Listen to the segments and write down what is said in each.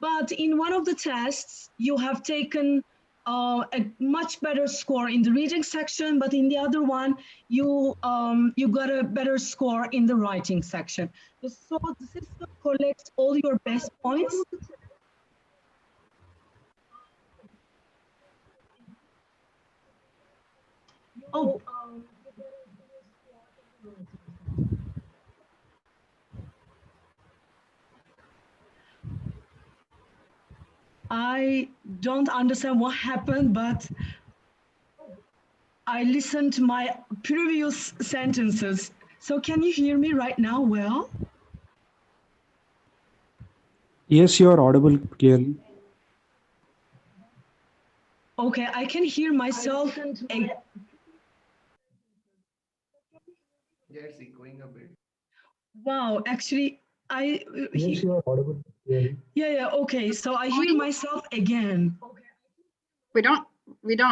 but in one of the tests, you have taken a much better score in the reading section, but in the other one, you got a better score in the writing section. So the system collects all your best points. Oh. I don't understand what happened, but I listened to my previous sentences. So can you hear me right now well? Yes, you are audible clearly. Okay, I can hear myself. Yeah, it's echoing a bit. Wow, actually, Yes, you are audible clearly. Yeah, okay. So I hear myself again. We don't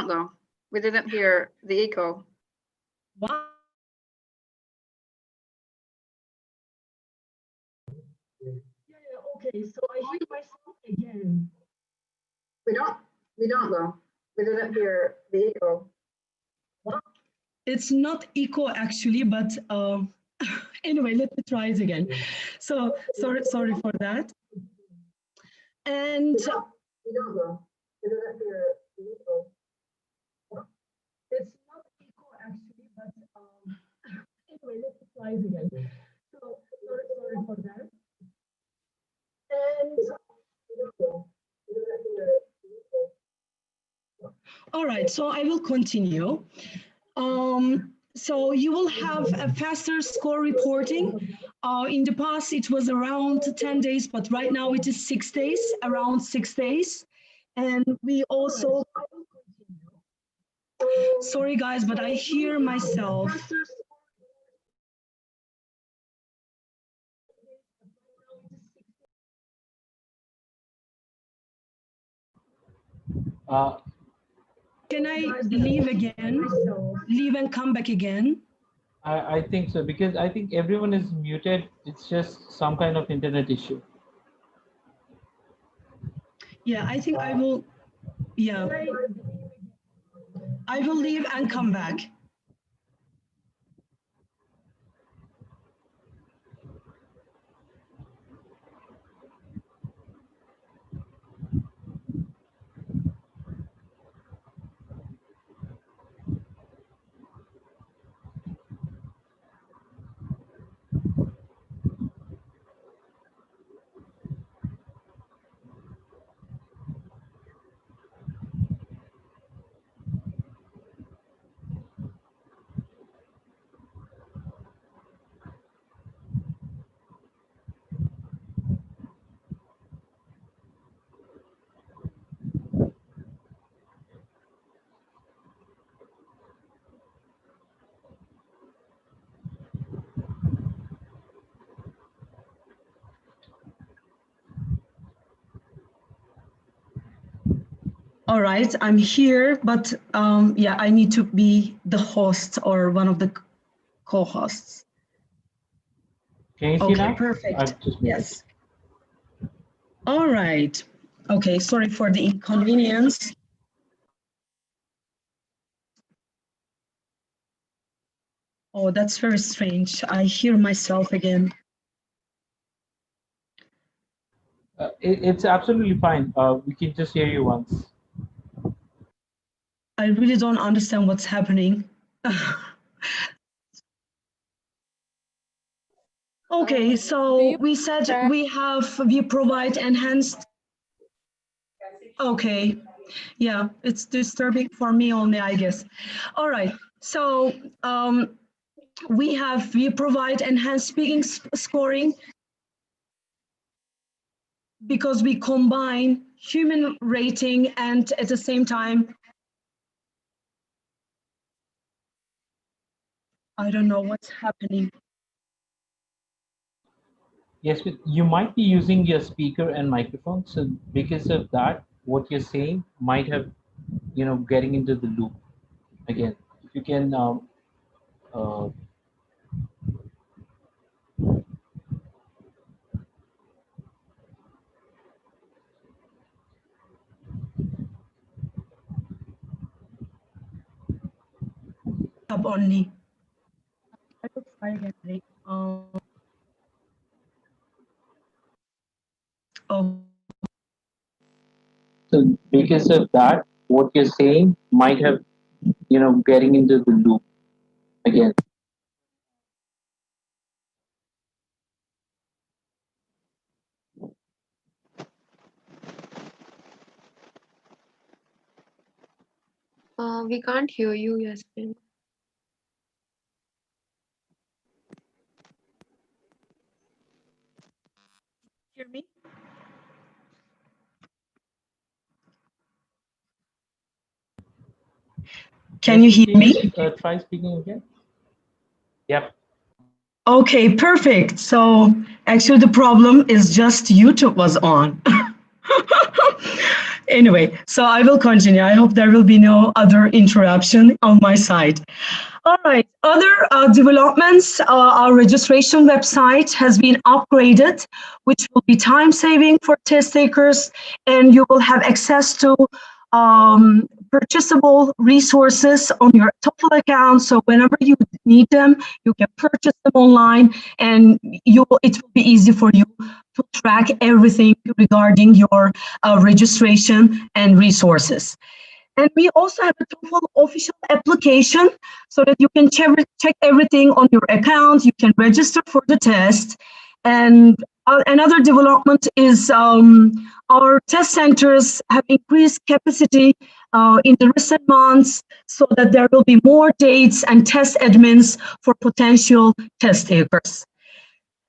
though. We didn't hear the echo. Wow. Okay. So I hear myself again. We don't though. We didn't hear the echo. Wow. It's not echo actually, but anyway, let me try it again. So sorry for that. And We don't though. We didn't hear the echo. it's not echo actually, but anyway, let me try it again. So sorry for that. And all right, so I will continue. So you will have a faster score reporting. In the past, it was around 10 days, but right now it is 6 days, around 6 days. And we also, sorry guys, but I hear myself. Can I leave again? Leave and come back again? I think so, because I think everyone is muted. It's just some kind of internet issue. Yeah, I think I will, yeah. I will leave and come back. All right, I'm here, but yeah, I need to be the host or one of the co-hosts. Can you see Okay, now? perfect. Yes. All right. Okay, sorry for the inconvenience. Oh, that's very strange. I hear myself again. It's absolutely fine. We can just hear you once. I really don't understand what's happening. Okay, so we said we provide enhanced. Okay, yeah, it's disturbing for me only, I guess. All right, so we provide enhanced speaking scoring because we combine human rating and at the same time, I don't know what's happening. Yes, but you might be using your speaker and microphone, so because of that, what you're saying might have, getting into the loop again. If you can, uh, up only. I will try again. Oh, So because of that, what you're saying might have, getting into the loop again. We can't hear you, Yasmin. hear me? Can you hear me? Try speaking again. Yep. Okay, perfect. So actually the problem is just YouTube was on. Anyway, so I will continue. I hope there will be no other interruption on my side. All right, other developments, our registration website has been upgraded, which will be time saving for test takers, and you will have access to purchasable resources on your TOEFL account. So whenever you need them, you can purchase them online, and it will be easy for you to track everything regarding your registration and resources. And we also have a TOEFL official application so that you can check everything on your account. You can register for the test. And another development is our test centers have increased capacity in the recent months so that there will be more dates and test admins for potential test takers.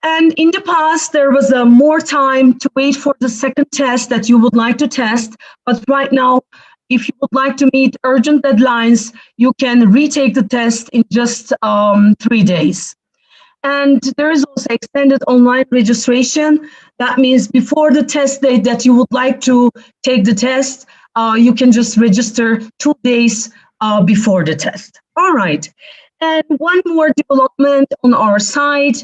And in the past, there was more time to wait for the second test that you would like to test. But right now, if you would like to meet urgent deadlines, you can retake the test in just 3 days. And there is also extended online registration. That means before the test date that you would like to take the test, you can just register 2 days before the test. All right. And one more development on our site,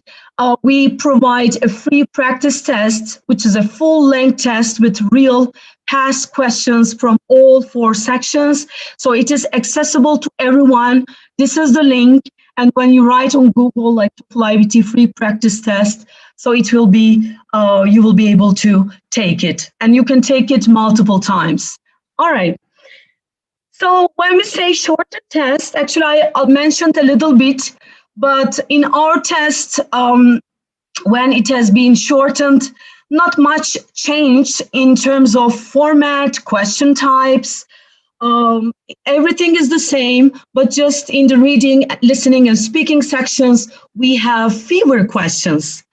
we provide a free practice test, which is a full-length test with real past questions from all 4 sections. So it is accessible to everyone. This is the link. And when you write on Google, like TOEFL IBT free practice test, so it will be, you will be able to take it. And you can take it multiple times. All right. So when we say shorter test, actually I mentioned a little bit, but in our test, when it has been shortened, not much changed in terms of format, question types. Everything is the same, but just in the reading, listening, and speaking sections, we have fewer questions.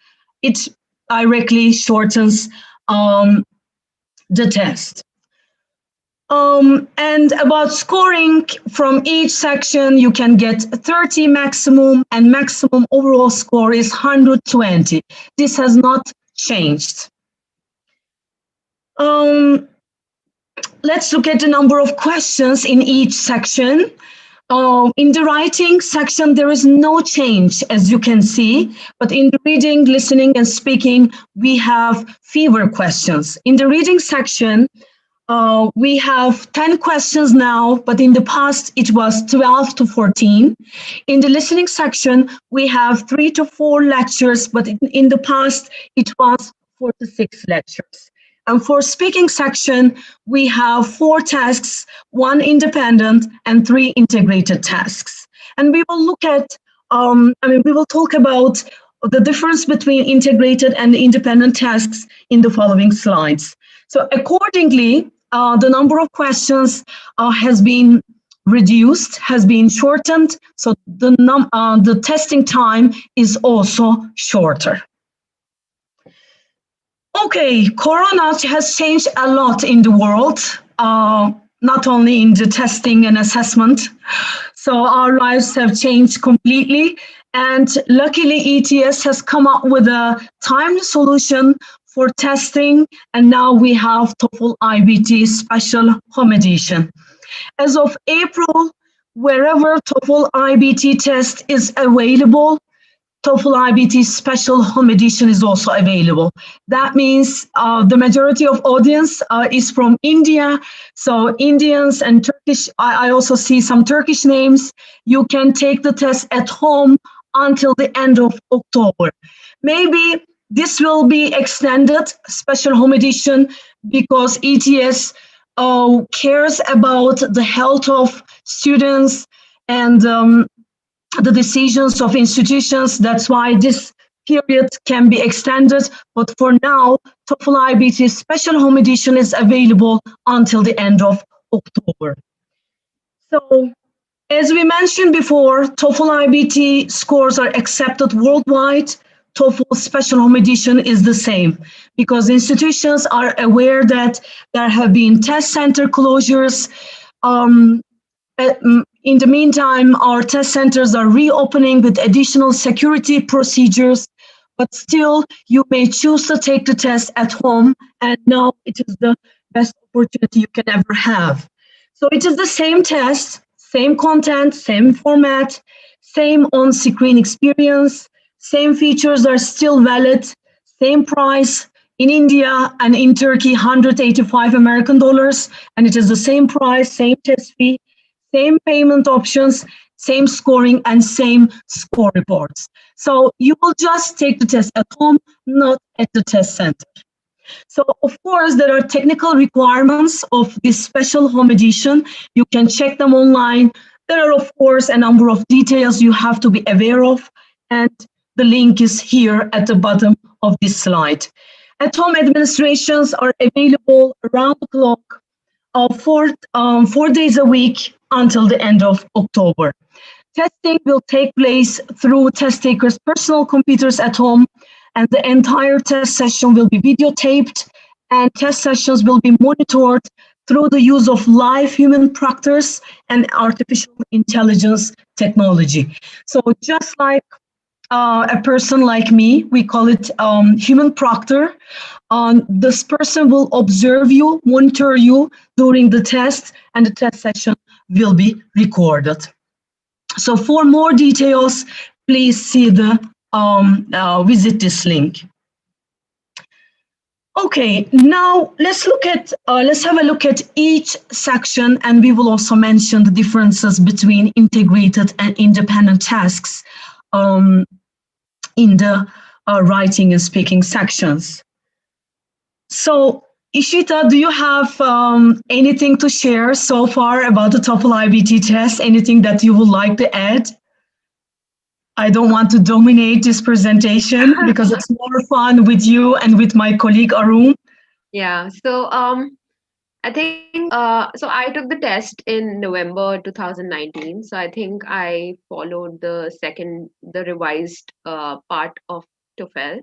It directly shortens the test. And about scoring, from each section, you can get 30 maximum, and maximum overall score is 120. This has not changed. Let's look at the number of questions in each section. In the writing section, there is no change, as you can see, but in the reading, listening, and speaking, we have fewer questions. In the reading section, we have 10 questions now, but in the past it was 12 to 14. In the listening section, we have 3 to 4 lectures, but in the past it was 4 to 6 lectures. And for speaking section, we have 4 tasks, 1 independent and 3 integrated tasks. And we will look at, we will talk about the difference between integrated and independent tasks in the following slides. So accordingly, the number of questions has been reduced, has been shortened. So the testing time is also shorter. Okay, Corona has changed a lot in the world, not only in the testing and assessment. So our lives have changed completely. And luckily, ETS has come up with a timely solution for testing. And now we have TOEFL IBT Special Accommodation. As of April, wherever TOEFL IBT test is available, TOEFL IBT Special Home Edition is also available. That means the majority of audience is from India. So Indians and Turkish, I also see some Turkish names. You can take the test at home until the end of October. Maybe this will be extended, Special Home Edition, because ETS cares about the health of students and the decisions of institutions. That's why this period can be extended. But for now, TOEFL IBT Special Home Edition is available until the end of October. So, as we mentioned before, TOEFL IBT scores are accepted worldwide. TOEFL Special Home Edition is the same because institutions are aware that there have been test center closures. In the meantime, our test centers are reopening with additional security procedures, but still you may choose to take the test at home, and now it is the best opportunity you can ever have. So it is the same test, same content, same format, same on-screen experience, same features are still valid, same price. In India and in Turkey, 185 American dollars, and it is the same price, same test fee, same payment options, same scoring, and same score reports. So you will just take the test at home, not at the test center. So of course, there are technical requirements of this special home edition. You can check them online. There are, of course, a number of details you have to be aware of, and the link is here at the bottom of this slide. At-home administrations are available around the clock, 4 days a week until the end of October. Testing will take place through test takers' personal computers at home, and the entire test session will be videotaped, and test sessions will be monitored through the use of live human proctors and artificial intelligence technology. So just like a person like me, we call it human proctor. This person will observe you, monitor you during the test, and the test session will be recorded. So for more details, please see the visit this link. Okay, now let's have a look at each section, and we will also mention the differences between integrated and independent tasks in the writing and speaking sections. So, Ishita, do you have anything to share so far about the TOEFL IBT test? Anything that you would like to add? I don't want to dominate this presentation because it's more fun with you and with my colleague Arun. Yeah, so I think so I took the test in November 2019. So I think I followed the revised part of TOEFL.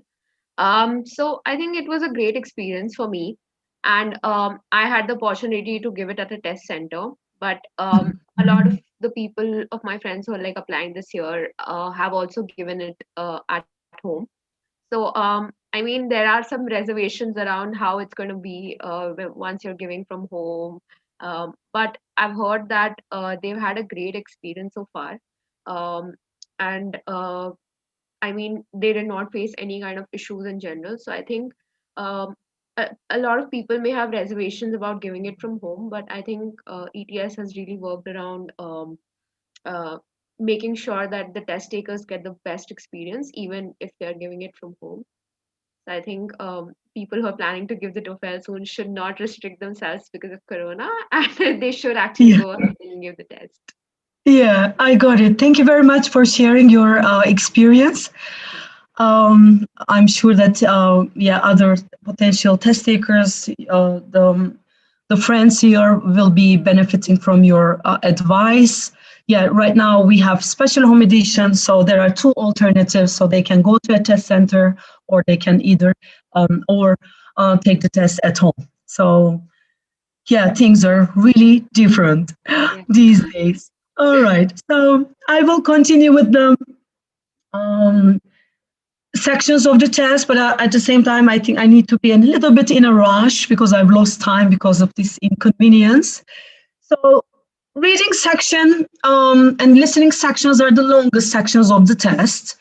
So I think it was a great experience for me, and I had the opportunity to give it at a test center. But a lot of the people of my friends who are like applying this year have also given it at home. So I mean, there are some reservations around how it's going to be once you're giving from home. But I've heard that they've had a great experience so far, and I mean, they did not face any kind of issues in general. So I think a lot of people may have reservations about giving it from home, but I think ETS has really worked around uh, making sure that the test takers get the best experience, even if they're giving it from home. So I think people who are planning to give the TOEFL soon should not restrict themselves because of Corona, and they should actually go ahead and give the test. Yeah, I got it. Thank you very much for sharing your experience. I'm sure that other potential test takers, the friends here will be benefiting from your advice. Yeah, right now we have special home edition, so there are two alternatives. So they can go to a test center, or they can either take the test at home. So yeah, things are really different these days. All right, so I will continue with the sections of the test, but at the same time, I think I need to be a little bit in a rush because I've lost time because of this inconvenience. So reading section and listening sections are the longest sections of the test.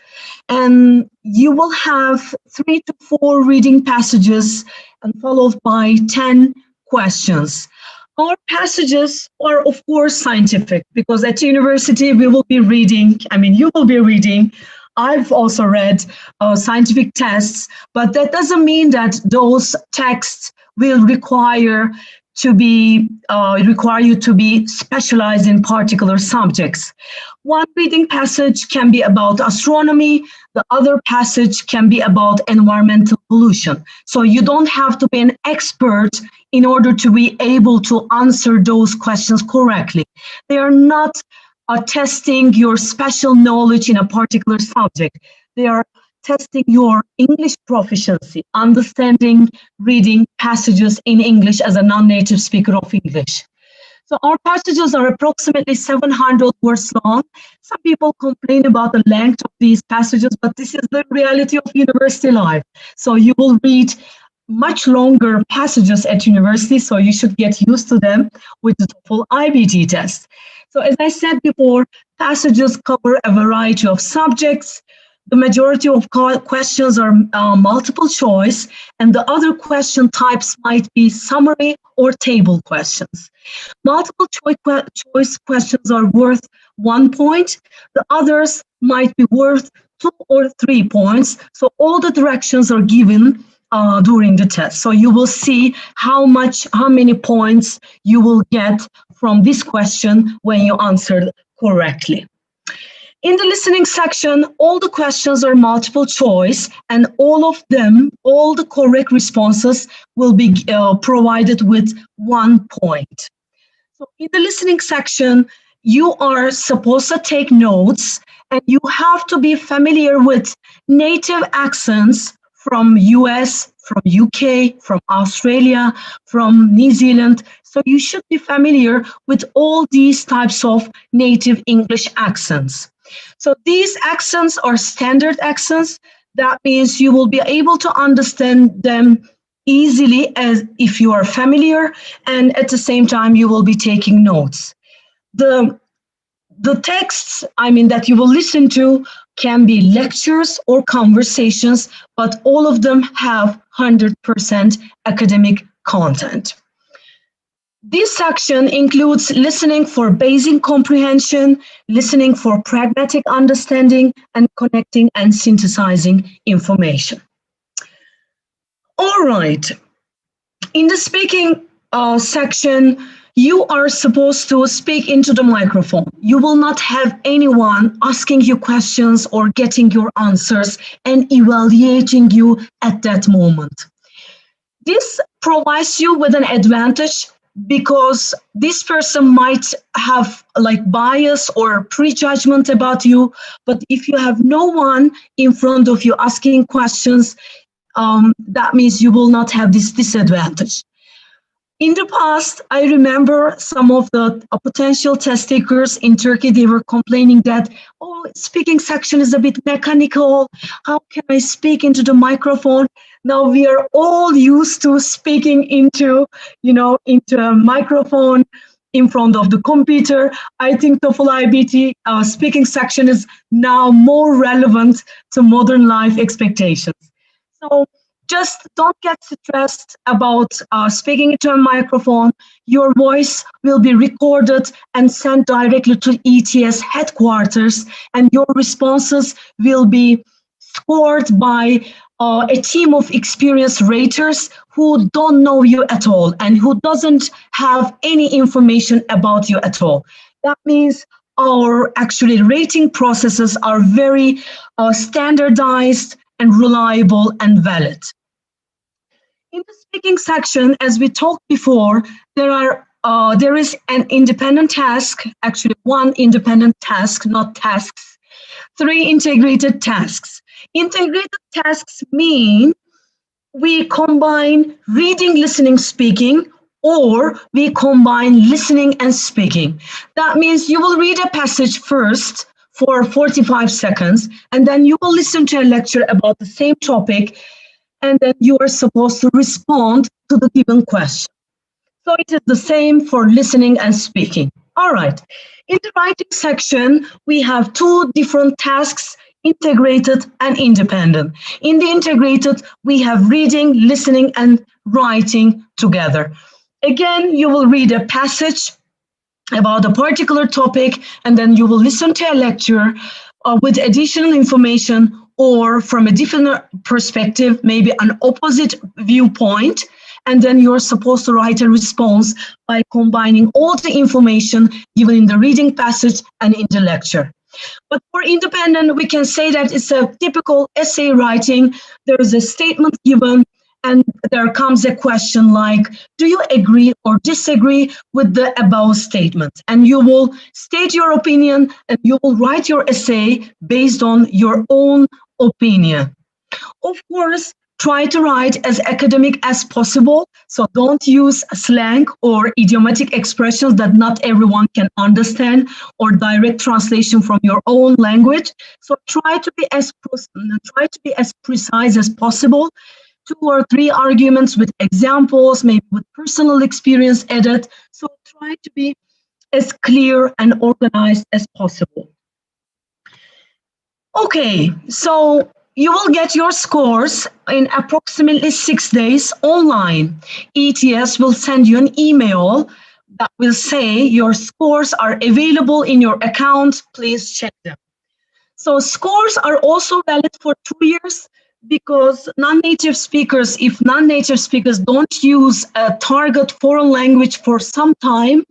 And you will have 3 to 4 reading passages and followed by 10 questions. Our passages are, of course, scientific because at university we will be reading, you will be reading. I've also read scientific tests, but that doesn't mean that those texts will require you to be specialized in particular subjects. One reading passage can be about astronomy, the other passage can be about environmental pollution. So you don't have to be an expert in order to be able to answer those questions correctly. They are not testing your special knowledge in a particular subject. They are testing your English proficiency, understanding, reading passages in English as a non-native speaker of English. So our passages are approximately 700 words long. Some people complain about the length of these passages, but this is the reality of university life. So you will read much longer passages at university, so you should get used to them with the TOEFL IBT test. So as I said before, passages cover a variety of subjects. The majority of questions are multiple choice, and the other question types might be summary or table questions. Multiple choice questions are worth 1 point. The others might be worth 2 or 3 points. So all the directions are given during the test. So you will see how many points you will get from this question when you answer correctly. In the listening section, all the questions are multiple choice, and all the correct responses will be provided with 1 point. So in the listening section, you are supposed to take notes, and you have to be familiar with native accents from US, from UK, from Australia, from New Zealand. So you should be familiar with all these types of native English accents. So these accents are standard accents. That means you will be able to understand them easily as if you are familiar, and at the same time you will be taking notes. The texts, that you will listen to can be lectures or conversations, but all of them have 100% academic content. This section includes listening for basic comprehension, listening for pragmatic understanding, and connecting and synthesizing information. All right. In the speaking section, you are supposed to speak into the microphone. You will not have anyone asking you questions or getting your answers and evaluating you at that moment. This provides you with an advantage because this person might have bias or prejudgment about you, but if you have no one in front of you asking questions, that means you will not have this disadvantage. In the past, I remember some of the potential test takers in Turkey, they were complaining that, speaking section is a bit mechanical. How can I speak into the microphone? Now we are all used to speaking into a microphone in front of the computer. I think TOEFL IBT speaking section is now more relevant to modern life expectations. So just don't get stressed about speaking into a microphone. Your voice will be recorded and sent directly to ETS headquarters, and your responses will be scored by a team of experienced raters who don't know you at all and who doesn't have any information about you at all. That means our rating processes are very standardized and reliable and valid. In the speaking section, as we talked before, there is an independent task, one independent task, not tasks, 3 integrated tasks. Integrated tasks mean we combine reading, listening, speaking, or we combine listening and speaking. That means you will read a passage first for 45 seconds, and then you will listen to a lecture about the same topic, and then you are supposed to respond to the given question. So it is the same for listening and speaking. All right. In the writing section, we have 2 different tasks integrated, and independent. In the integrated, we have reading, listening, and writing together. Again, you will read a passage about a particular topic, and then you will listen to a lecture with additional information or from a different perspective, maybe an opposite viewpoint, and then you're supposed to write a response by combining all the information given in the reading passage and in the lecture. But for independent, we can say that it's a typical essay writing. There is a statement given, and there comes a question like, do you agree or disagree with the above statement? And you will state your opinion and you will write your essay based on your own opinion. Of course, try to write as academic as possible. So don't use slang or idiomatic expressions that not everyone can understand, or direct translation from your own language. So try to be as precise as possible. 2 or 3 arguments with examples, maybe with personal experience added. So try to be as clear and organized as possible. Okay, so you will get your scores in approximately 6 days online. ETS will send you an email that will say your scores are available in your account. Please check them. So scores are also valid for 2 years, because non-native speakers, if non-native speakers don't use a target foreign language for some time,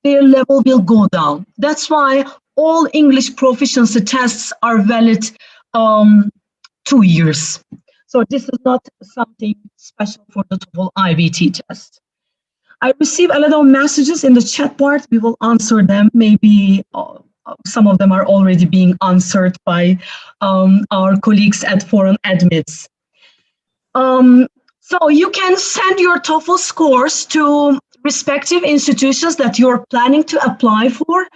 their level will go down. That's why all English proficiency tests are valid 2 years. So this is not something special for the TOEFL IBT test. I receive a lot of messages in the chat part. We will answer them. Maybe some of them are already being answered by our colleagues at ForeignAdmits. So you can send your TOEFL scores to respective institutions that you're planning to apply for.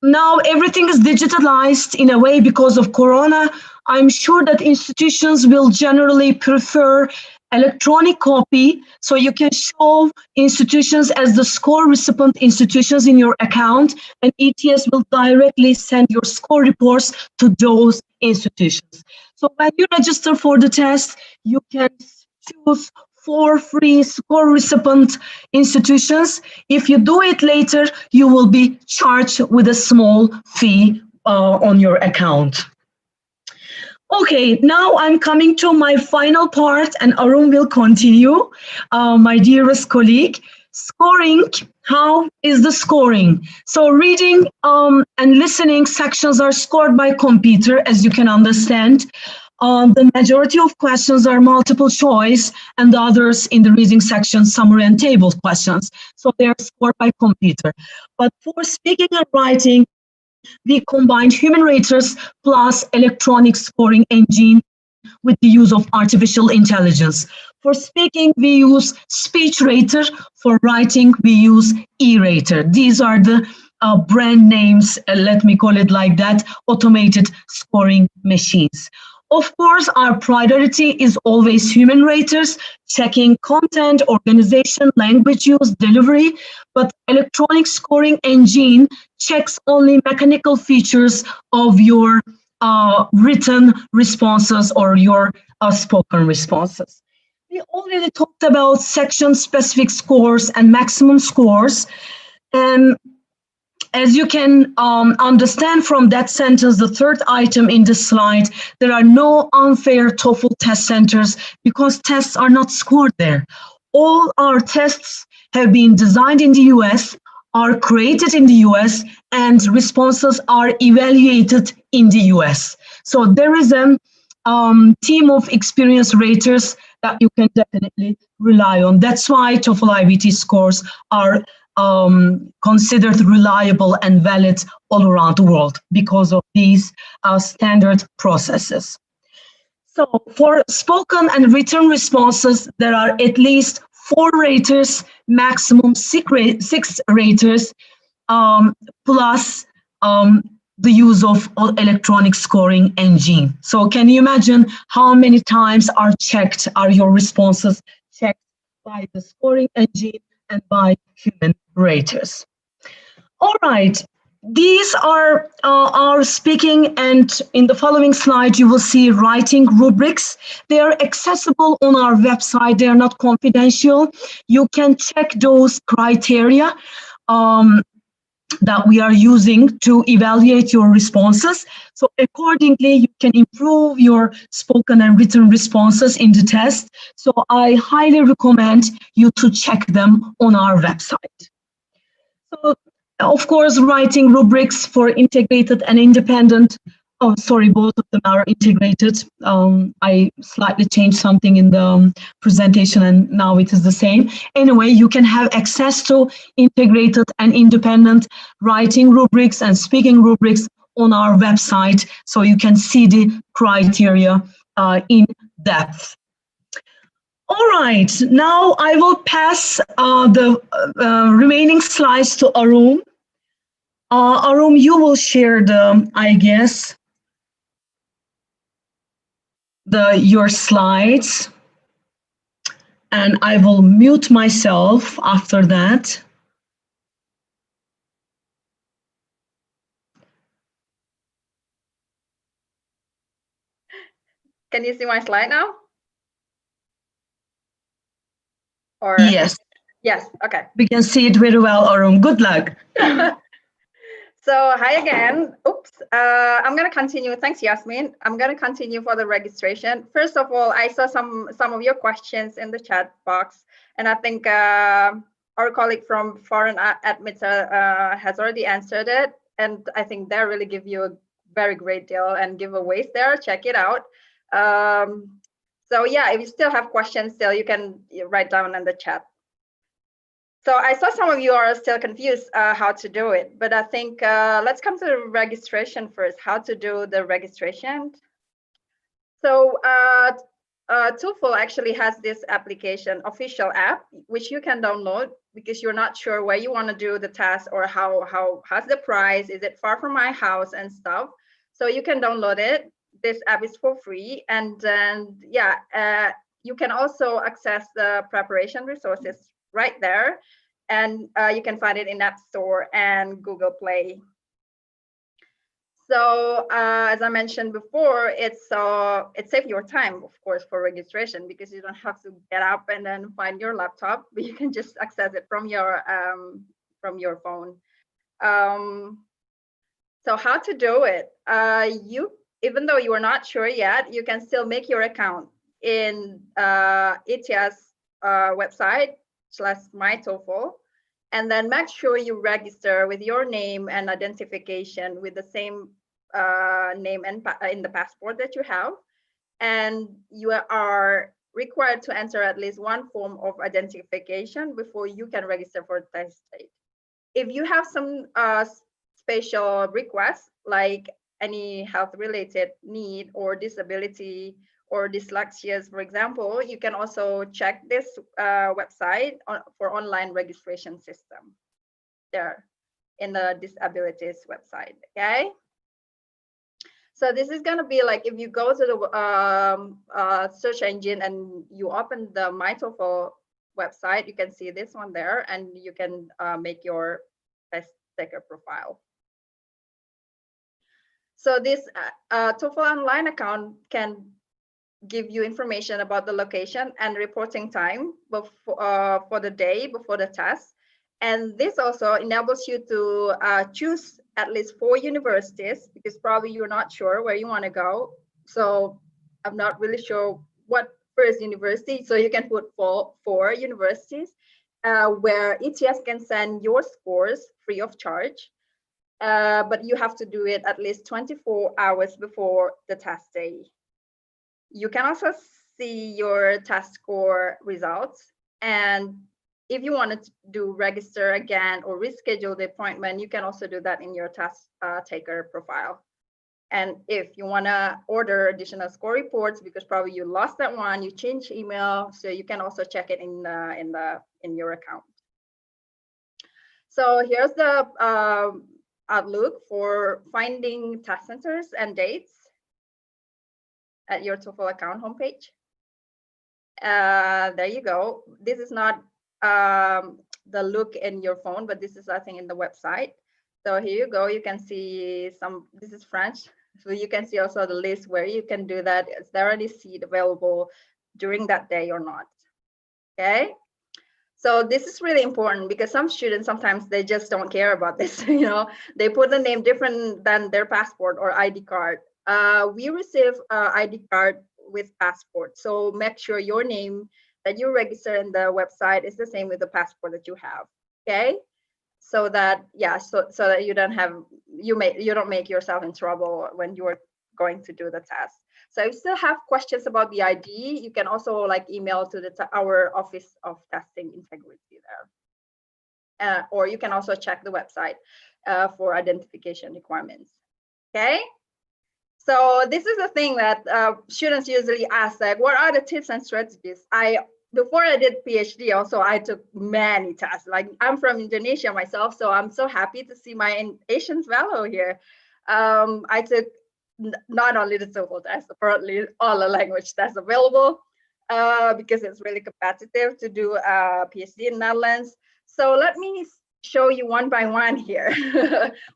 Now everything is digitalized in a way because of Corona. I'm sure that institutions will generally prefer electronic copy, so you can show institutions as the score recipient institutions in your account, and ETS will directly send your score reports to those institutions. So when you register for the test, you can choose 4 free score recipient institutions. If you do it later, you will be charged with a small fee on your account. Okay, now I'm coming to my final part, and Arun will continue. My dearest colleague, scoring. How is the scoring? So reading and listening sections are scored by computer, as you can understand. The majority of questions are multiple choice, and the others in the reading section, summary and table questions. So they are scored by computer. But for speaking and writing, we combined human raters plus electronic scoring engine with the use of artificial intelligence. For speaking, we use speech rater. For writing, we use e-rater. These are the brand names, let me call it like that, automated scoring machines. Of course, our priority is always human raters, checking content, organization, language use, delivery, but electronic scoring engine checks only mechanical features of your written responses or your spoken responses. We already talked about section-specific scores and maximum scores, and as you can understand from that sentence, the third item in the slide, there are no unfair TOEFL test centers because tests are not scored there. All our tests have been designed in the US, are created in the US, and responses are evaluated in the US. So there is a team of experienced raters that you can definitely rely on. That's why TOEFL IBT scores are considered reliable and valid all around the world because of these standard processes. So for spoken and written responses, there are at least 4 raters, maximum 6 raters, plus the use of electronic scoring engine. So can you imagine how many times are your responses checked by the scoring engine and by human raters? All right, these are our speaking, and in the following slide, you will see writing rubrics. They are accessible on our website. They are not confidential. You can check those criteria that we are using to evaluate your responses. So accordingly, you can improve your spoken and written responses in the test. So I highly recommend you to check them on our website. So, of course, writing rubrics for integrated and independent. Oh, sorry, both of them are integrated. I slightly changed something in the presentation and now it is the same. Anyway, you can have access to integrated and independent writing rubrics and speaking rubrics on our website, so you can see the criteria in depth. All right, now I will pass the remaining slides to Arun. Arun, you will share the, I guess, your slides, and I will mute myself after that. Can you see my slide now? Or Yes. Yes, okay. We can see it very well, Arun. Good luck. So hi again. Oops. I'm going to continue. Thanks, Yasmin. I'm going to continue for the registration. First of all, I saw some of your questions in the chat box, and I think our colleague from ForeignAdmits has already answered it, and I think they really give you a very great deal and giveaways there. Check it out. So yeah, if you still have questions, still you can write down in the chat. So I saw some of you are still confused how to do it, but I think let's come to the registration first, how to do the registration. So TOEFL actually has this application, official app, which you can download because you're not sure where you want to do the test or how's the price, is it far from my house and stuff. So you can download it. This app is for free. And then, yeah, you can also access the preparation resources right there, and you can find it in App Store and Google Play. So as I mentioned before, it saves your time, of course, for registration, because you don't have to get up and then find your laptop, but you can just access it from your phone. So how to do it? Even though you are not sure yet, you can still make your account in ETS website /myTOEFL, and then make sure you register with your name and identification with the same name and in the passport that you have. And you are required to enter at least one form of identification before you can register for the test date. If you have some special requests, like any health-related need or disability or dyslexia, for example, you can also check this website for online registration system there in the disabilities website, okay? So this is going to be like, if you go to the search engine and you open the MyTOEFL website, you can see this one there, and you can make your test taker profile. So this TOEFL online account can give you information about the location and reporting time for the day before the test. And this also enables you to choose at least 4 universities, because probably you're not sure where you want to go. So I'm not really sure what first university. So you can put 4 universities where ETS can send your scores free of charge. But you have to do it at least 24 hours before the test day. You can also see your test score results. And if you want to do register again or reschedule the appointment, you can also do that in your test taker profile. And if you want to order additional score reports, because probably you lost that one, you change email, so you can also check it in your account. So here's the outlook for finding test centers and dates at your TOEFL account homepage. There you go. This is not the look in your phone, but this is, I think, in the website. So here you go. You can see some, this is French. So you can see also the list where you can do that. Is there any seat available during that day or not? Okay. So this is really important because some students, sometimes they just don't care about this. They put the name different than their passport or ID card. We receive ID card with passport. So make sure your name that you register in the website is the same with the passport that you have. Okay. So that, yeah, so that you don't make yourself in trouble when you are going to do the test. So if you still have questions about the ID, you can also like email to our Office of Testing Integrity there. Or you can also check the website for identification requirements. Okay. So this is the thing that students usually ask, like, what are the tips and strategies? Before I did PhD, also I took many tests. Like, I'm from Indonesia myself, so I'm so happy to see my Asian fellow here. I took not only the TOEFL test, apparently all the language tests available because it's really competitive to do a PhD in Netherlands. So let me show you one by one here,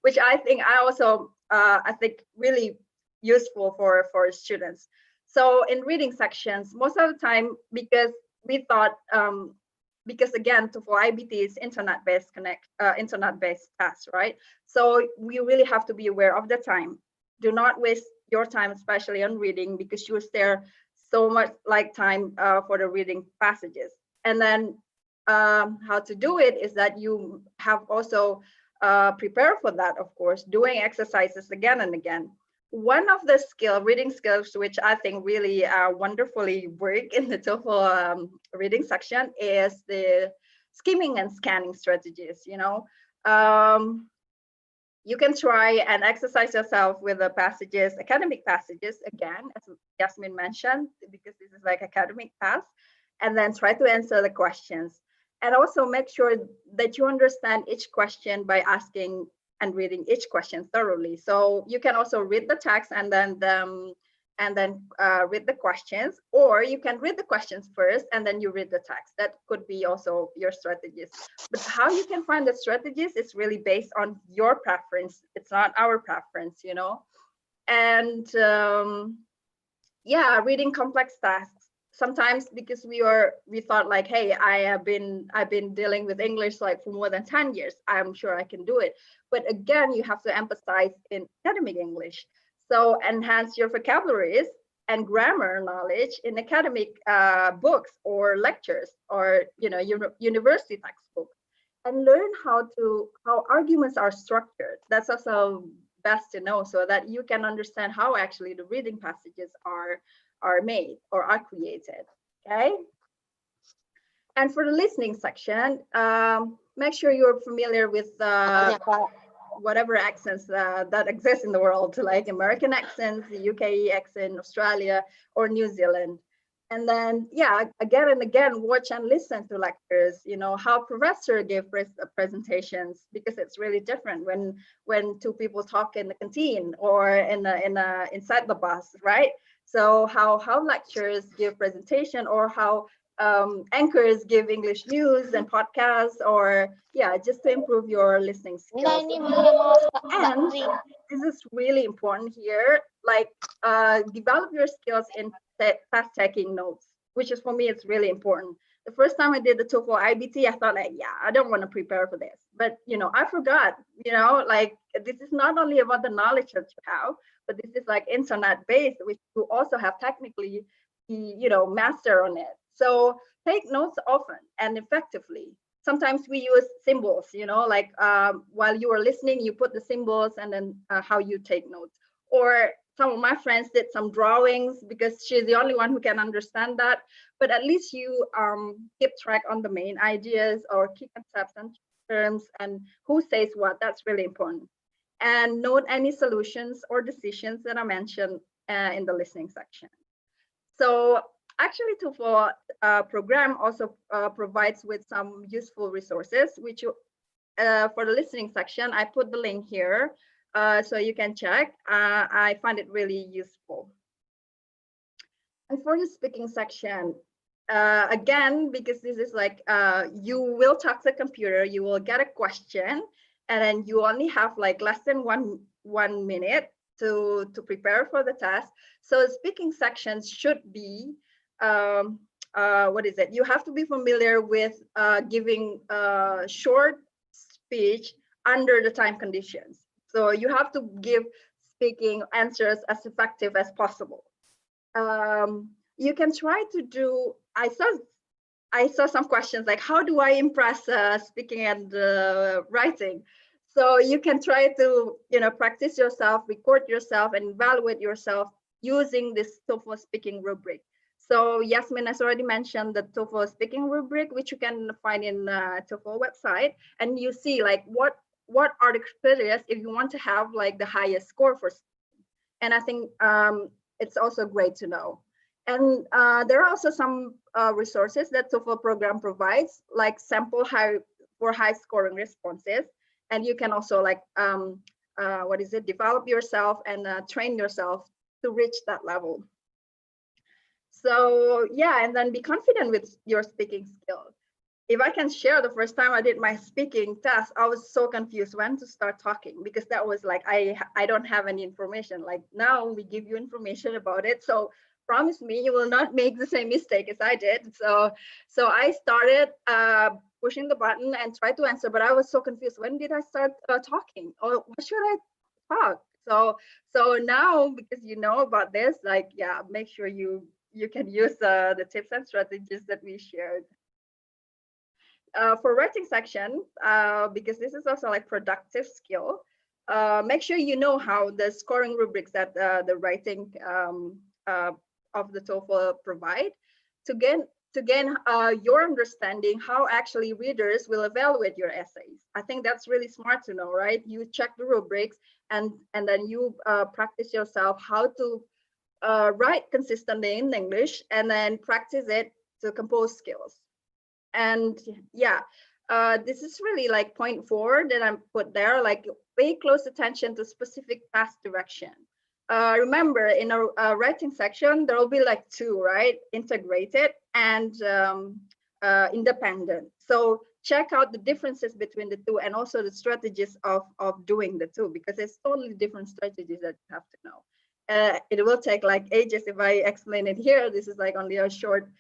which I think I think really useful for students. So in reading sections, most of the time, because we thought, because again, TOEFL IBT is internet-based test, right? So we really have to be aware of the time. Do not waste your time, especially on reading, because you will stare so much like time for the reading passages. And then how to do it is that you have also prepare for that, of course, doing exercises again and again. One of the reading skills, which I think really wonderfully work in the TOEFL reading section, is the skimming and scanning strategies. You can try and exercise yourself with the passages, academic passages, again, as Yasmin mentioned, because this is like academic task, and then try to answer the questions. And also make sure that you understand each question by asking and reading each question thoroughly. So you can also read the text and then read the questions, or you can read the questions first and then you read the text. That could be also your strategies. But how you can find the strategies is really based on your preference. It's not our preference, And yeah, reading complex tasks. Sometimes because we thought like, hey, I've been dealing with English like for more than 10 years. I'm sure I can do it. But again, you have to emphasize in academic English. So enhance your vocabularies and grammar knowledge in academic books or lectures or university textbooks, and learn how arguments are structured. That's also best to know, so that you can understand how actually the reading passages are made or are created. Okay. And for the listening section, make sure you're familiar with whatever accents that exist in the world, like American accents, the UK accent, Australia, or New Zealand. And then, yeah, again and again, watch and listen to lectures, how professor give presentations, because it's really different when two people talk in the canteen or inside the bus, right? So how lecturers give presentation, or how anchors give English news and podcasts, or yeah, just to improve your listening skills. And this is really important here, like develop your skills in fast taking notes, which is, for me, it's really important. The first time I did the TOEFL IBT, I thought like, yeah, I don't want to prepare for this, but I forgot, like this is not only about the knowledge that you have, but this is like internet based, which you also have technically, master on it. So take notes often and effectively. Sometimes we use symbols, like while you are listening, you put the symbols and then how you take notes. Or some of my friends did some drawings, because she's the only one who can understand that. But at least you keep track on the main ideas or key concepts and terms and who says what. That's really important. And note any solutions or decisions that I mentioned in the listening section. So actually, TOEFL program also provides with some useful resources, which you, for the listening section, I put the link here so you can check. I find it really useful. And for the speaking section, again, because this is like, you will talk to the computer, you will get a question, and then you only have like less than one minute to prepare for the test. So speaking sections should be what is it? You have to be familiar with giving a short speech under the time conditions. So you have to give speaking answers as effective as possible. You can try to do, I saw some questions like, how do I impress speaking and writing? So you can try to, practice yourself, record yourself, and evaluate yourself using this TOEFL speaking rubric. So Yasmin has already mentioned the TOEFL speaking rubric, which you can find in TOEFL website, and you see like what are the criteria if you want to have like the highest score for speaking. And I think it's also great to know. And there are also some resources that TOEFL program provides, like sample high scoring responses. And you can also like, develop yourself and train yourself to reach that level. So yeah, and then be confident with your speaking skills. If I can share, the first time I did my speaking test, I was so confused when to start talking, because that was like, I don't have any information. Like now we give you information about it. So promise me you will not make the same mistake as I did. So I started pushing the button and tried to answer, but I was so confused. When did I start talking? Or what should I talk? So now, because you know about this, like, yeah, make sure you can use the tips and strategies that we shared. For writing section, because this is also like productive skill, make sure you know how the scoring rubrics that the writing of the TOEFL provide to gain your understanding how actually readers will evaluate your essays. I think that's really smart to know, right? You check the rubrics and then you practice yourself how to write consistently in English, and then practice it to compose skills. And yeah, this is really like point 4 that I put there, like pay close attention to specific task direction. Remember, in a writing section, there will be like 2, right? Integrated and independent. So check out the differences between the 2, and also the strategies of doing the 2, because it's totally different strategies that you have to know. It will take like ages if I explain it here. This is like only a short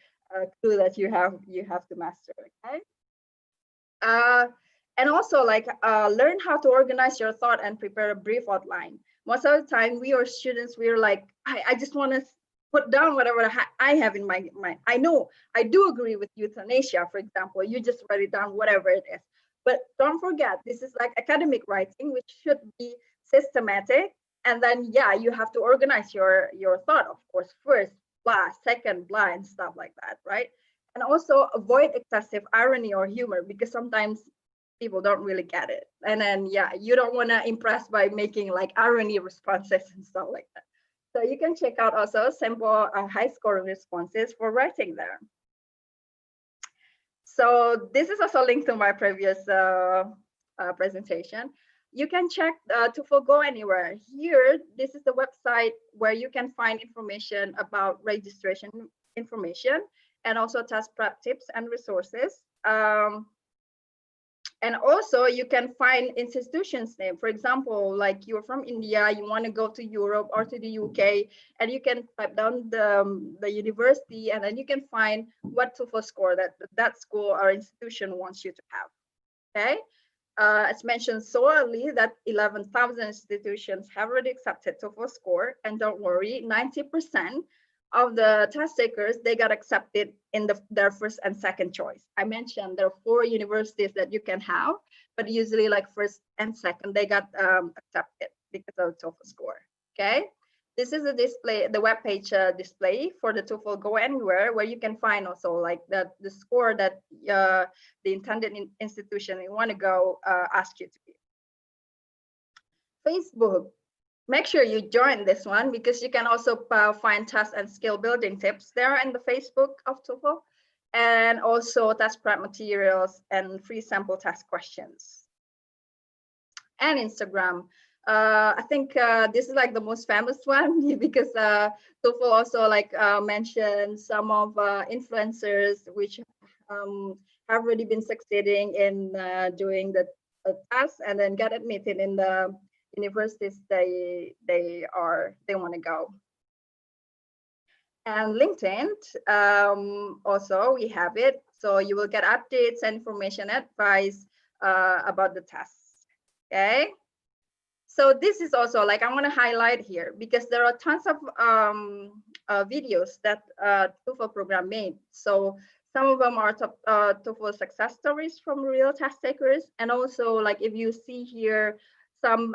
clue that you have to master, okay? And also like learn how to organize your thought and prepare a brief outline. Most of the time we are students, we're like, I just want to put down whatever I have in my mind. I know I do agree with euthanasia, for example. You just write it down, whatever it is. But don't forget, this is like academic writing, which should be systematic. And then yeah, you have to organize your thought, of course, first blah, second blah, and stuff like that, right? And also avoid excessive irony or humor, because sometimes people don't really get it. And then yeah, you don't want to impress by making like irony responses and stuff like that. So you can check out also sample high scoring responses for writing there. So this is also linked to my previous presentation. You can check TOEFL Go Anywhere. Here, this is the website where you can find information about registration information, and also test prep tips and resources. And also you can find institutions name. For example, like you're from India, you want to go to Europe or to the UK, and you can type down the university, and then you can find what TOEFL score that school or institution wants you to have, okay? As mentioned so early, that 11,000 institutions have already accepted TOEFL score, and don't worry, 90% of the test takers, they got accepted in their first and second choice. I mentioned there are 4 universities that you can have, but usually like first and second, they got accepted because of TOEFL score, okay? This is a display, the web page display for the TOEFL Go Anywhere, where you can find also like the score that the intended institution you want to go ask you to give. Facebook, make sure you join this one, because you can also find test and skill building tips there in the Facebook of TOEFL, and also test prep materials and free sample test questions. And Instagram. I think this is like the most famous one, because TOEFL also like mentioned some of influencers which have already been succeeding in doing the test and then get admitted in the universities they want to go. And LinkedIn, also we have it. So you will get updates and information, advice about the tests. Okay. So this is also like I want to highlight here because there are tons of videos that TOEFL program made. So some of them are TOEFL success stories from real test takers, and also like if you see here some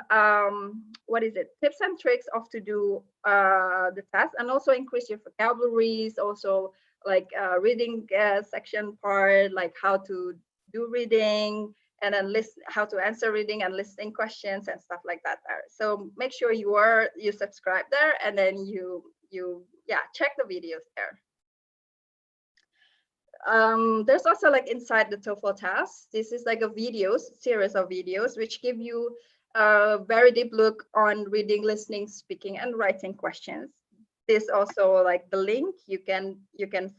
tips and tricks of to do the test, and also increase your vocabularies, also like reading section part, like how to do reading, and then how to answer reading and listening questions and stuff like that there. So make sure you subscribe there, and then you check the videos there. There's also like inside the TOEFL tasks, this is like a series of videos which give you a very deep look on reading, listening, speaking, and writing questions. This also like the link you can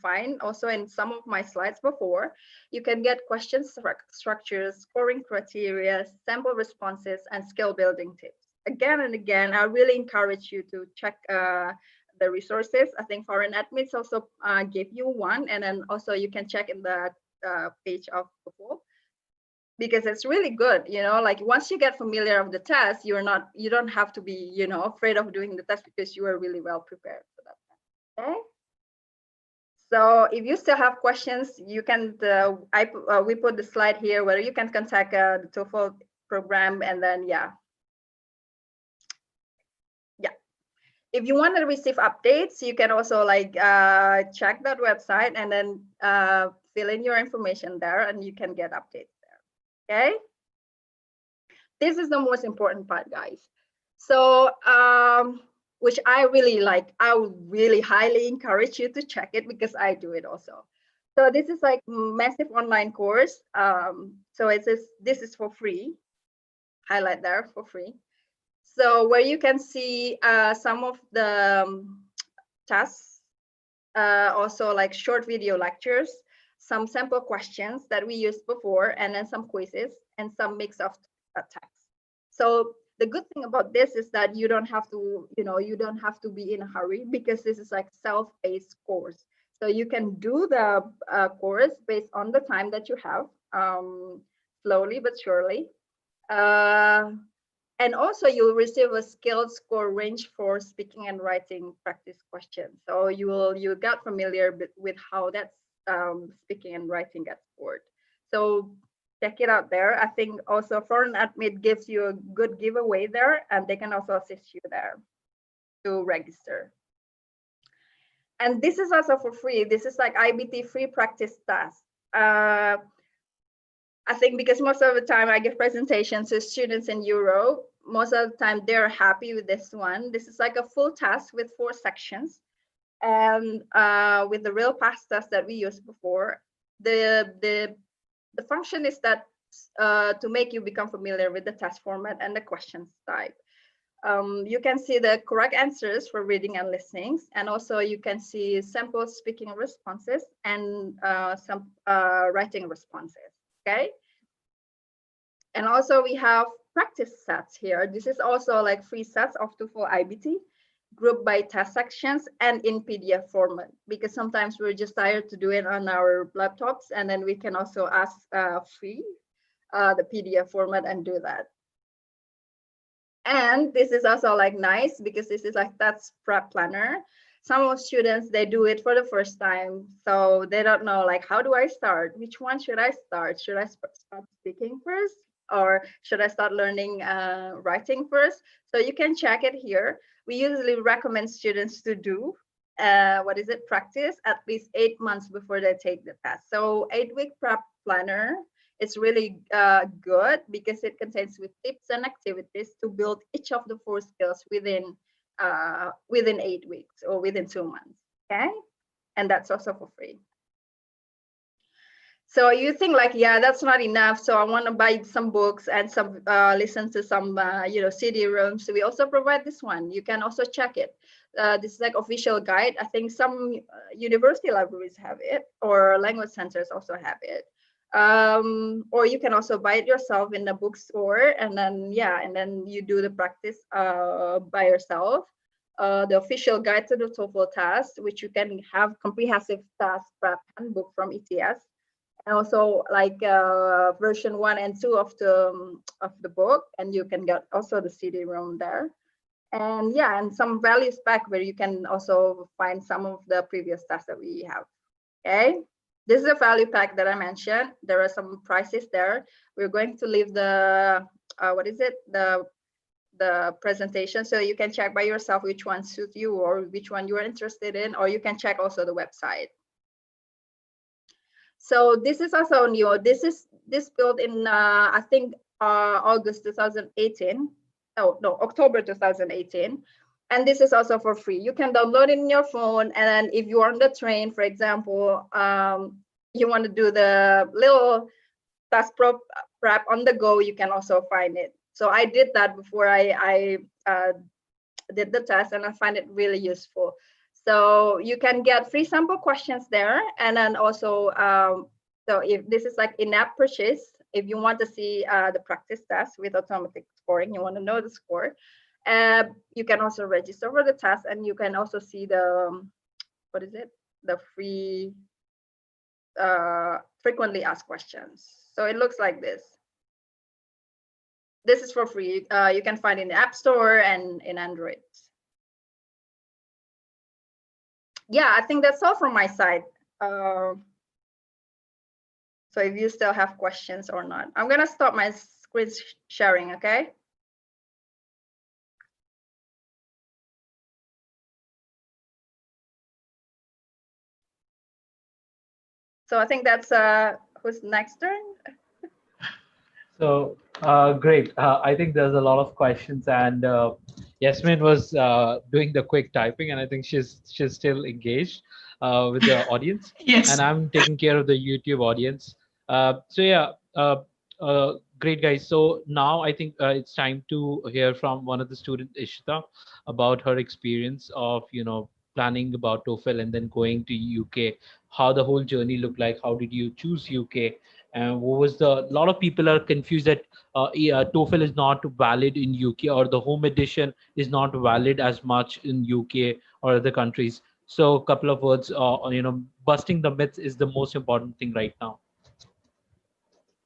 find also in some of my slides before. You can get question structures, scoring criteria, sample responses, and skill building tips. Again and again, I really encourage you to check the resources. I think ForeignAdmits also give you one, and then also you can check in the page of TOEFL, because it's really good. Like once you get familiar with the test, you don't have to be afraid of doing the test, because you are really well prepared for that. Okay. So if you still have questions, you can we put the slide here where you can contact the TOEFL program, and then if you want to receive updates, you can also like check that website and then fill in your information there, and you can get updates there. Okay. This is the most important part, guys. So which I really like. I would really highly encourage you to check it, because I do it also. So this is like massive online course. So this is for free. Highlight there, for free. So where you can see some of the tasks, also like short video lectures, some sample questions that we used before, and then some quizzes and some mix of text. So the good thing about this is that you don't have to, you don't have to be in a hurry, because this is like self-paced course. So you can do the course based on the time that you have, slowly but surely. And also you'll receive a skill score range for speaking and writing practice questions. So you got familiar with how that speaking and writing gets scored. So check it out there. I think also ForeignAdmits gives you a good giveaway there, and they can also assist you there to register. And this is also for free. This is like IBT free practice task. I think because most of the time I give presentations to students in Europe, most of the time they're happy with this one. This is like a full task with 4 sections, and with the real past test that we used before. The function is that to make you become familiar with the test format and the questions type. You can see the correct answers for reading and listening, and also you can see sample speaking responses and some writing responses. Okay. And also we have practice sets here. This is also like free sets of TOEFL IBT, grouped by test sections and in PDF format, because sometimes we're just tired to do it on our laptops, and then we can also ask free the PDF format and do that. And this is also like nice, because this is like that's prep planner. Some of students, they do it for the first time, so they don't know like, how do I start? Which one should I start? Should I start speaking first, or should I start learning writing first? So you can check it here. We usually recommend students to do practice at least 8 months before they take the test. So 8-week prep planner, it's really good, because it contains with tips and activities to build each of the 4 skills within 8 weeks or within 2 months. Okay, and that's also for free. So you think like, yeah, that's not enough, so I want to buy some books and some listen to some CD-ROMs. So we also provide this one. You can also check it. This is like official guide. I think some university libraries have it, or language centers also have it. Or you can also buy it yourself in the bookstore, and then you do the practice by yourself. The official guide to the TOEFL Tasks, which you can have comprehensive task prep handbook from ETS, and also like version 1 and 2 of the book, and you can get also the CD-ROM there. And and some values pack where you can also find some of the previous tasks that we have. Okay, this is a value pack that I mentioned. There are some prices there. We're going to leave the the presentation, so you can check by yourself which one suits you or which one you are interested in, or you can check also the website. So this is also new. This built in I think August 2018. Oh no, October 2018. And this is also for free. You can download it in your phone, and then if you're on the train, for example, you want to do the little task prep on the go, you can also find it. So I did that before I did the test, and I find it really useful. So you can get free sample questions there, and then also so if this is like in-app purchase, if you want to see the practice test with automatic scoring, you want to know the score, you can also register for the test, and you can also see the the free frequently asked questions. So it looks like this. This is for free. You can find it in the App Store and in Android. Yeah, I think that's all from my side. So if you still have questions or not, I'm gonna stop my screen sharing, okay? So I think that's who's next turn? So great. I think there's a lot of questions, and Yasmin was doing the quick typing, and I think she's still engaged with the audience. Yes. And I'm taking care of the YouTube audience. So yeah, great guys. So now I think it's time to hear from one of the students, Ishita, about her experience of planning about TOEFL and then going to UK. How the whole journey looked like. How did you choose UK? And what was a lot of people are confused that TOEFL is not valid in UK, or the home edition is not valid as much in UK or other countries. So a couple of words on busting the myths is the most important thing right now.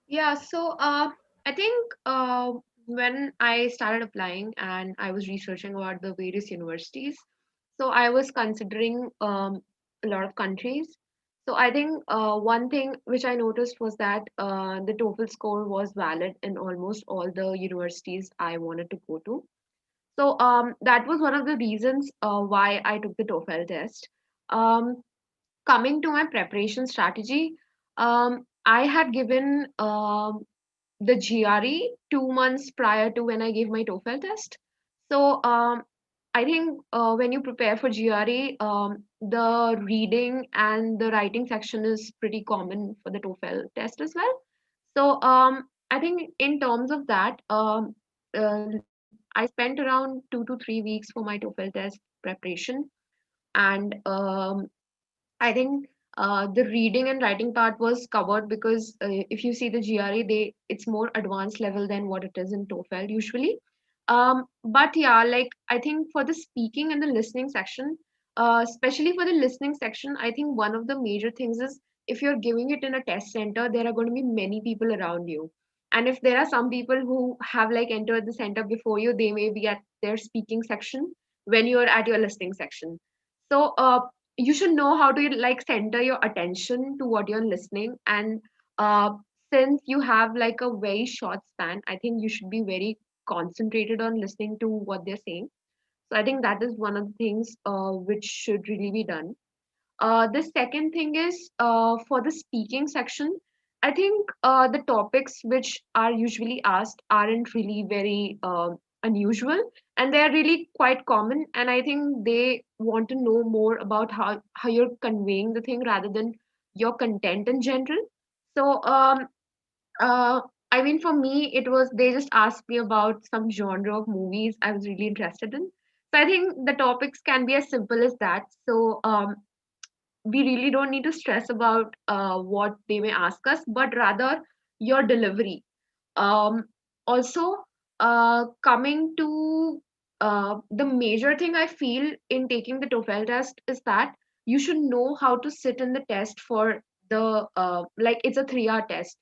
Yeah, so I think when I started applying and I was researching about the various universities, so I was considering a lot of countries. So I think one thing which I noticed was that the TOEFL score was valid in almost all the universities I wanted to go to. So that was one of the reasons why I took the TOEFL test. Um, Coming to my preparation strategy, I had given the GRE 2 months prior to when I gave my TOEFL test. So I think when you prepare for GRE, the reading and the writing section is pretty common for the TOEFL test as well. So I think in terms of that, uh, I spent around 2 to 3 weeks for my TOEFL test preparation, and I think the reading and writing part was covered because if you see the GRE, it's more advanced level than what it is in TOEFL usually. But yeah, like I think for the speaking and the listening section, especially for the listening section, I think one of the major things is if you're giving it in a test center, there are going to be many people around you. And if there are some people who have like entered the center before you, they may be at their speaking section when you're at your listening section. So you should know how to like center your attention to what you're listening, and uh, since you have like a very short span, I think you should be very concentrated on listening to what they're saying. So I think that is one of the things which should really be done. The second thing is for the speaking section, I think the topics which are usually asked aren't really very unusual, and they're really quite common. And I think they want to know more about how you're conveying the thing rather than your content in general. So, uh, I mean, for me, it was they just asked me about some genre of movies I was really interested in. So I think the topics can be as simple as that. So we really don't need to stress about what they may ask us, but rather your delivery. Also, coming to the major thing I feel in taking the TOEFL test is that you should know how to sit in the test for the like it's a 3-hour test.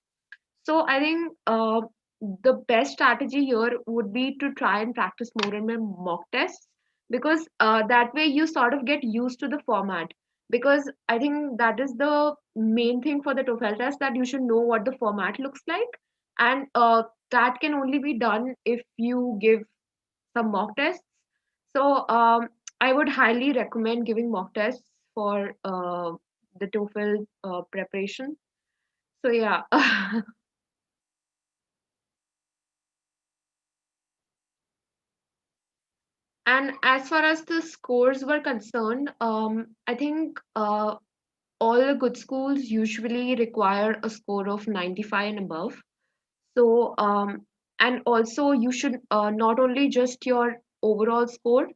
So I think the best strategy here would be to try and practice more in my mock tests, because that way you sort of get used to the format. Because I think that is the main thing for the TOEFL test, that you should know what the format looks like, and that can only be done if you give some mock tests. So I would highly recommend giving mock tests for the TOEFL preparation. So yeah. And as far as the scores were concerned, I think all the good schools usually require a score of 95 and above. So, and also you should not only just your overall score,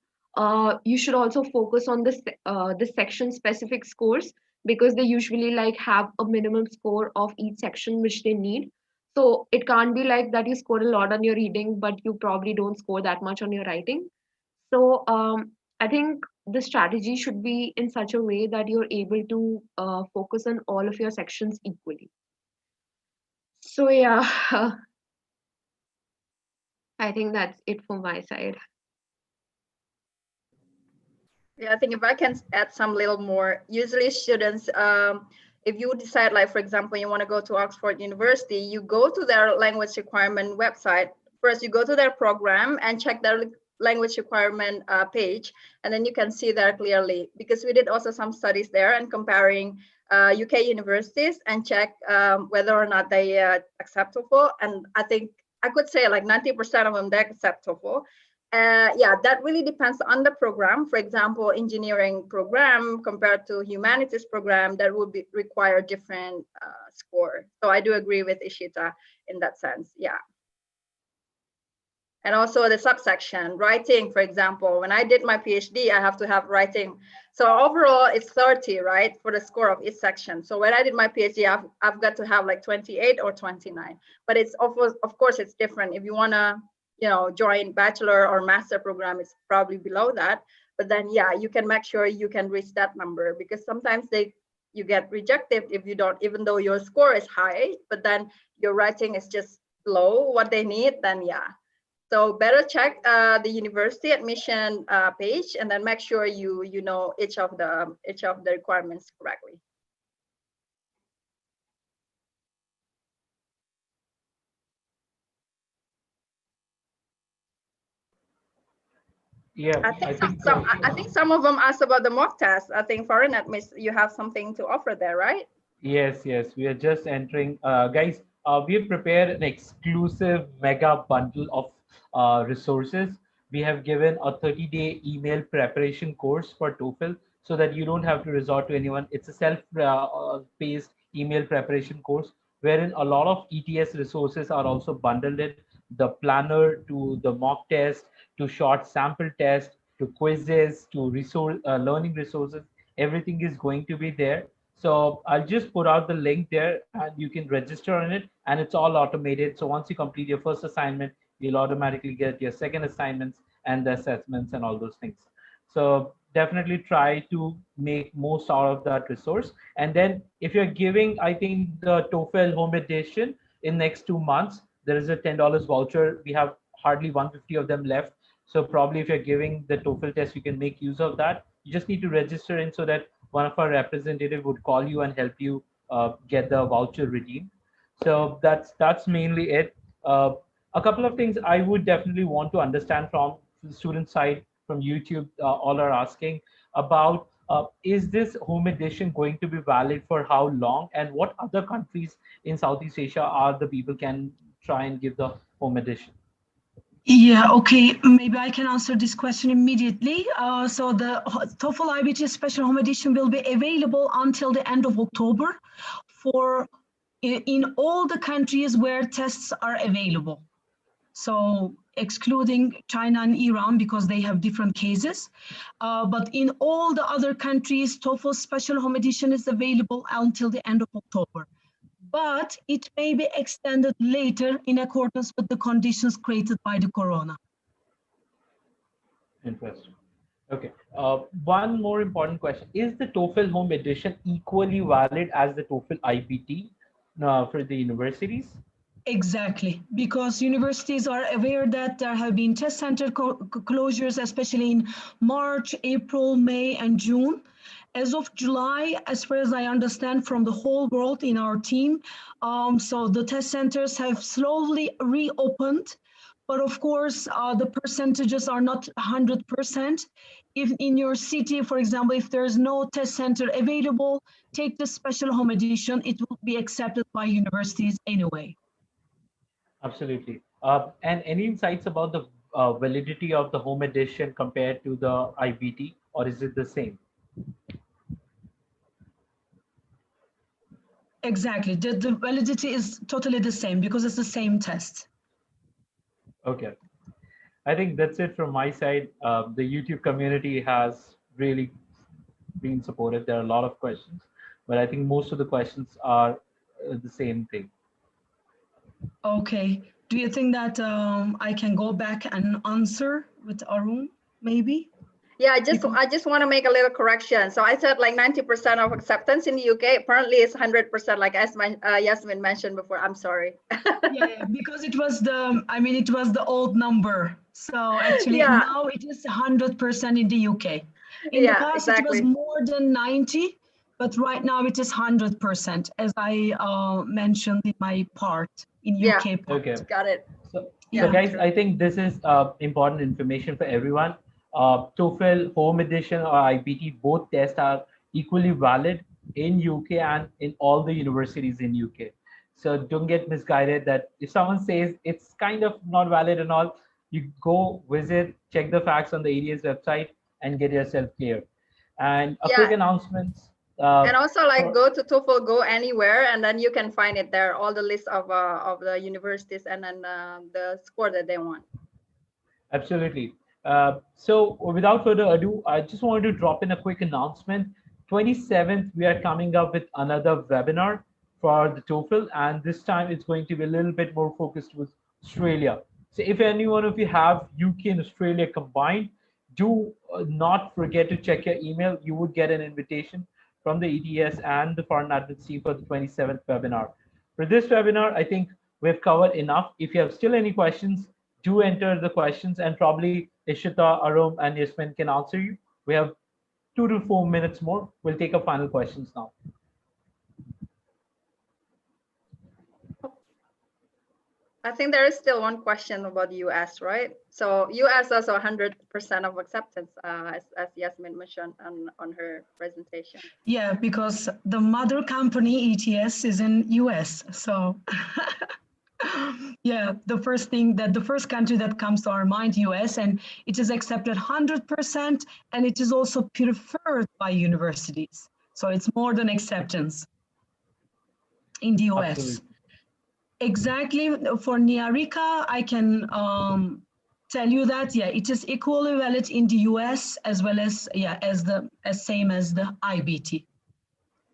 you should also focus on the section specific scores, because they usually like have a minimum score of each section which they need. So it can't be like that you score a lot on your reading, but you probably don't score that much on your writing. So I think the strategy should be in such a way that you're able to focus on all of your sections equally. So yeah, I think that's it from my side. Yeah, I think if I can add some little more, usually students, if you decide, like, for example, you want to go to Oxford University, you go to their language requirement website. First, you go to their program and check their language requirement page, and then you can see there clearly, because we did also some studies there and comparing UK universities and check whether or not they accept TOEFL. And I think I could say like 90% of them, they accept TOEFL. Yeah, that really depends on the program. For example, engineering program compared to humanities program, that would require different score. So I do agree with Ishita in that sense. Yeah. And also the subsection, writing, for example, when I did my PhD, I have to have writing. So overall it's 30, right, for the score of each section. So when I did my PhD, I've got to have like 28 or 29. But it's of course it's different. If you want to, you know, join bachelor or master program, it's probably below that. But then, yeah, you can make sure you can reach that number, because sometimes you get rejected if you don't, even though your score is high, but then your writing is just below what they need, then yeah. So better check the university admission page, and then make sure you know each of the requirements correctly. Yeah, I think some of them asked about the mock test. I think ForeignAdmits, you have something to offer there, right? Yes, we are just entering. Guys, we have prepared an exclusive mega bundle of resources. We have given a 30-day email preparation course for TOEFL, so that you don't have to resort to anyone. It's a self-paced email preparation course, wherein a lot of ETS resources are also bundled in. The planner to the mock test, to short sample test, to quizzes, to learning resources. Everything is going to be there. So I'll just put out the link there and you can register on it, and it's all automated. So once you complete your first assignment, you'll automatically get your second assignments and the assessments and all those things. So definitely try to make most out of that resource. And then if you're giving, I think, the TOEFL home edition in next 2 months, there is a $10 voucher. We have hardly 150 of them left. So probably if you're giving the TOEFL test, you can make use of that. You just need to register in, so that one of our representative would call you and help you get the voucher redeemed. So that's mainly it. A couple of things I would definitely want to understand from the student side, from YouTube, all are asking about, is this home edition going to be valid for how long, and what other countries in Southeast Asia are the people can try and give the home edition? Yeah, okay, maybe I can answer this question immediately. So the TOEFL ETS Special Home Edition will be available until the end of October in all the countries where tests are available. So excluding China and Iran because they have different cases. But in all the other countries, TOEFL Special Home Edition is available until the end of October. But it may be extended later in accordance with the conditions created by the corona. Interesting. Okay. One more important question. Is the TOEFL Home Edition equally valid as the TOEFL IBT for the universities? Exactly, because universities are aware that there have been test center closures, especially in March, April, May, and June. As of July, as far as I understand from the whole world in our team, so the test centers have slowly reopened. But of course, the percentages are not 100%. If in your city, for example, if there's no test center available, take the Special Home Edition. It will be accepted by universities anyway. Absolutely. And any insights about the validity of the Home Edition compared to the IBT, or is it the same? Exactly. The validity is totally the same because it's the same test. Okay. I think that's it from my side. The YouTube community has really been supportive. There are a lot of questions, but I think most of the questions are the same thing. Okay. Do you think that I can go back and answer with Arun, maybe? Yeah, I just want to make a little correction. So I said like 90% of acceptance in the UK. Apparently it's 100%, like Yasmin mentioned before. I'm sorry. Yeah, because it was it was the old number. So actually now it is 100% in the UK. In the past it was more than 90, but right now it is 100%, as I mentioned in my part in UK part. Okay. Got it. So guys, I think this is important information for everyone. TOEFL Home Edition or IBT, both tests are equally valid in UK and in all the universities in UK. So don't get misguided that if someone says it's kind of not valid and all, you go visit, check the facts on the ETS website and get yourself clear. And a quick announcement. And also like go to TOEFL Go Anywhere, and then you can find it there, all the list of the universities and then the score that they want. Absolutely. So without further ado, I just wanted to drop in a quick announcement. 27th, we are coming up with another webinar for the TOEFL, and this time it's going to be a little bit more focused with Australia. So if any one of you have UK and Australia combined, do not forget to check your email. You would get an invitation from the ETS and the ForeignAdmits team for the 27th webinar. For this webinar, I think we've covered enough. If you have still any questions, do enter the questions, and probably Ishita, Arum, and Yasmin can answer you. We have 2 to 4 minutes more. We'll take up final questions now. I think there is still one question about US, right? So US also 100% of acceptance, as Yasmin mentioned on her presentation. Yeah, because the mother company ETS is in US. So yeah, the first country that comes to our mind, US, and it is accepted 100%, and it is also preferred by universities. So it's more than acceptance in the US. Absolutely. Exactly, for Niarika, I can tell you that, yeah, it is equally valid in the US as well as, yeah, as same as the IBT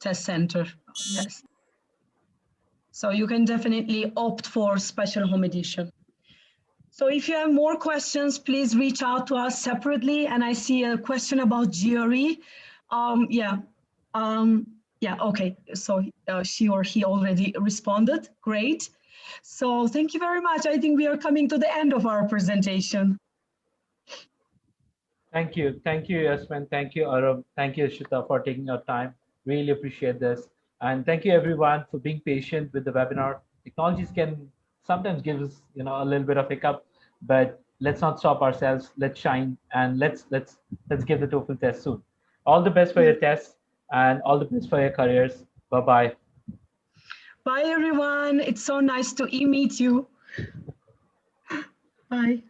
test center test. So you can definitely opt for Special Home Edition. So if you have more questions, please reach out to us separately. And I see a question about GRE. Yeah, okay. So she or he already responded. Great. So thank you very much. I think we are coming to the end of our presentation. Thank you. Thank you, Yasmin. Thank you, Arum. Thank you, Ishita, for taking your time. Really appreciate this. And thank you, everyone, for being patient with the webinar. Technologies can sometimes give us, a little bit of hiccup, but let's not stop ourselves. Let's shine, and let's give the TOEFL test soon. All the best for your tests, and all the best for your careers. Bye-bye. Bye, everyone. It's so nice to meet you. Bye.